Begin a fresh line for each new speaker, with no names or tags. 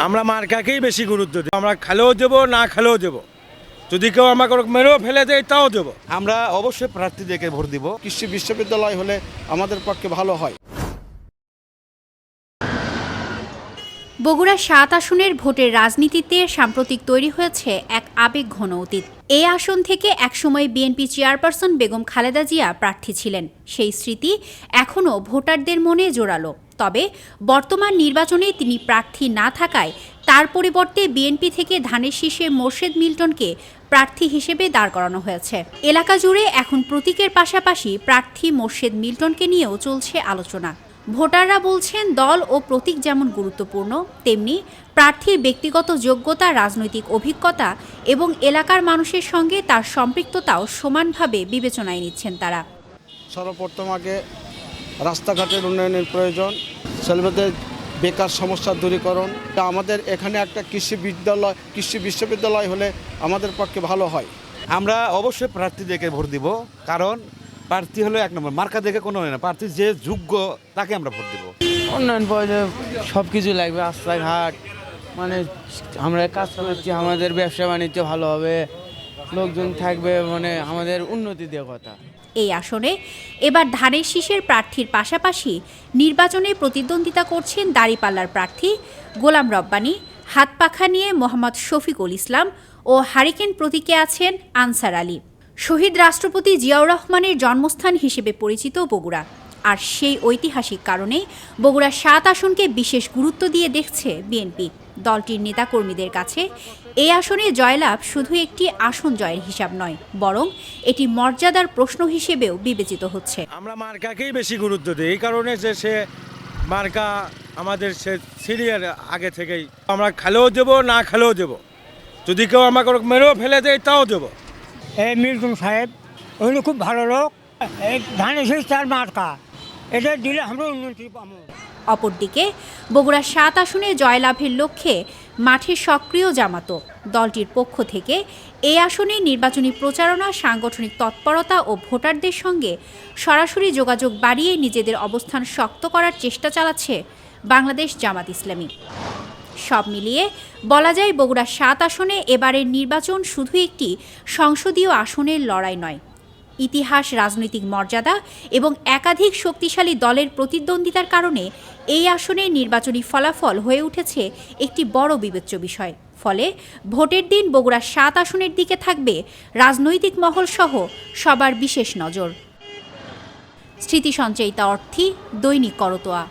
আমরা মার্কাকেই বেশি গুরুত্ব দিই। আমরা খেলেও দেবো, না খেলেও দেবো। যদি কেউ আমাকে মেরেও ফেলে দেয় তাও দেবো।
আমরা অবশ্যই প্রার্থীদেরকে ভোট দিব।
কৃষি বিশ্ববিদ্যালয় হলে আমাদের পক্ষে ভালো হয়।
বগুড়া ৭ আসনের ভোটের রাজনীতিতে সাম্প্রতিক তৈরি হয়েছে এক আবেগঘন অতীত। এই আসন থেকে একসময় বিএনপি চেয়ারপারসন বেগম খালেদা জিয়া প্রার্থী ছিলেন। সেই স্মৃতি এখনও ভোটারদের মনে জোরালো। তবে বর্তমান নির্বাচনে তিনি প্রার্থী না থাকায় তার পরিবর্তে বিএনপি থেকে ধানের শীষে মোর্শেদ মিল্টনকে প্রার্থী হিসেবে দাঁড় করানো হয়েছে। এলাকা জুড়ে এখন প্রতীকের পাশাপাশি প্রার্থী মোর্শেদ মিল্টনকে নিয়েও চলছে আলোচনা। ভোটাররা বলছেন দল ও প্রতীক যেমন গুরুত্বপূর্ণ, তেমনি প্রার্থীর ব্যক্তিগত যোগ্যতা, রাজনৈতিক অভিজ্ঞতা এবং এলাকার মানুষের সঙ্গে তার সম্পৃক্ততাও সমানভাবে বিবেচনায় নিচ্ছেন তারা।
সর্বপ্রথম আগে রাস্তাঘাটের উন্নয়নের প্রয়োজন, ছেলেমেয়েদের বেকার সমস্যা দূরীকরণ। আমাদের এখানে একটা কৃষি বিশ্ববিদ্যালয় হলে আমাদের পক্ষে ভালো হয়।
আমরা অবশ্যই প্রার্থীদেরকে ভোট দিব, কারণ প্রার্থী হলো এক নম্বর, মার্কা দেখে কোনো হয় না। প্রার্থী যে যোগ্য তাকে আমরা ভোট দিব।
উন্নয়ন পর্যায়ে সব কিছু লাগবে, রাস্তাঘাট, মানে আমরা কাজ করছি, আমাদের ব্যবসা বাণিজ্য ভালো হবে, লোকজন থাকবে, মানে আমাদের উন্নতি দিয়ে কথা।
এই আসনে এবার ধানের শীষের প্রার্থীর পাশাপাশি নির্বাচনে প্রতিদ্বন্দ্বিতা করছেন দাঁড়িপাল্লার প্রার্থী গোলাম রব্বানী, হাতপাখা নিয়ে মোহাম্মদ শফিকুল ইসলাম ও হারিকেন প্রতীকে আছেন আনসার আলী। শহীদ রাষ্ট্রপতি জিয়াউর রহমানের জন্মস্থান হিসেবে পরিচিত বগুড়া, আর সেই ঐতিহাসিক কারণে বগুড়া ৭ আসনকে বিশেষ গুরুত্ব দিয়ে দেখছে বিএনপি। দলটির নেতাকর্মীদের কাছে এই আসনে জয়লাভ শুধু একটি আসন জয়ের হিসাব নয়, বরং এটি মর্যাদার প্রশ্ন হিসেবেও বিবেচিত হচ্ছে।
আমরা মার্কাকেই বেশি গুরুত্ব দিই, এই কারণে যে সে মার্কা আমাদের সে সিনিয়র আগে থেকেই। আমরা খেলেও দেবো, না খেলেও দেবো। যদি কেউ আমাকে মেরেও ফেলে দেয় তাও দেবো।
এই মিল্টন সাহেব উনি খুব ভালো লোক, এই ধানের শীষ তার মার্কা, এটা দিলে আমরা উন্নতি পাবো।
অপরদিকে বগুড়া ৭ আসনে জয়লাভের লক্ষ্যে মাঠে সক্রিয় জামাতো। দলটির পক্ষ থেকে এই আসনে নির্বাচনী প্রচারণা, সাংগঠনিক তৎপরতা ও ভোটারদের সঙ্গে সরাসরি যোগাযোগ বাড়িয়ে নিজেদের অবস্থান শক্ত করার চেষ্টা চালাচ্ছে বাংলাদেশ জামাত ইসলামী। সব মিলিয়ে বলা যায় বগুড়া ৭ আসনে এবারের নির্বাচন শুধু একটি সংসদীয় আসনের লড়াই নয়, ইতিহাস, রাজনৈতিক মর্যাদা এবং একাধিক শক্তিশালী দলের প্রতিদ্বন্দ্বিতার কারণে এই আসনের নির্বাচনী ফলাফল হয়ে উঠেছে একটি বড় বিবেচ্য বিষয়। ফলে ভোটের দিন বগুড়া ৭ আসনের দিকে থাকবে রাজনৈতিক মহল সহ সবার বিশেষ নজর। স্মৃতি সঞ্চয়িতা অর্থী, দৈনিক করতোয়া।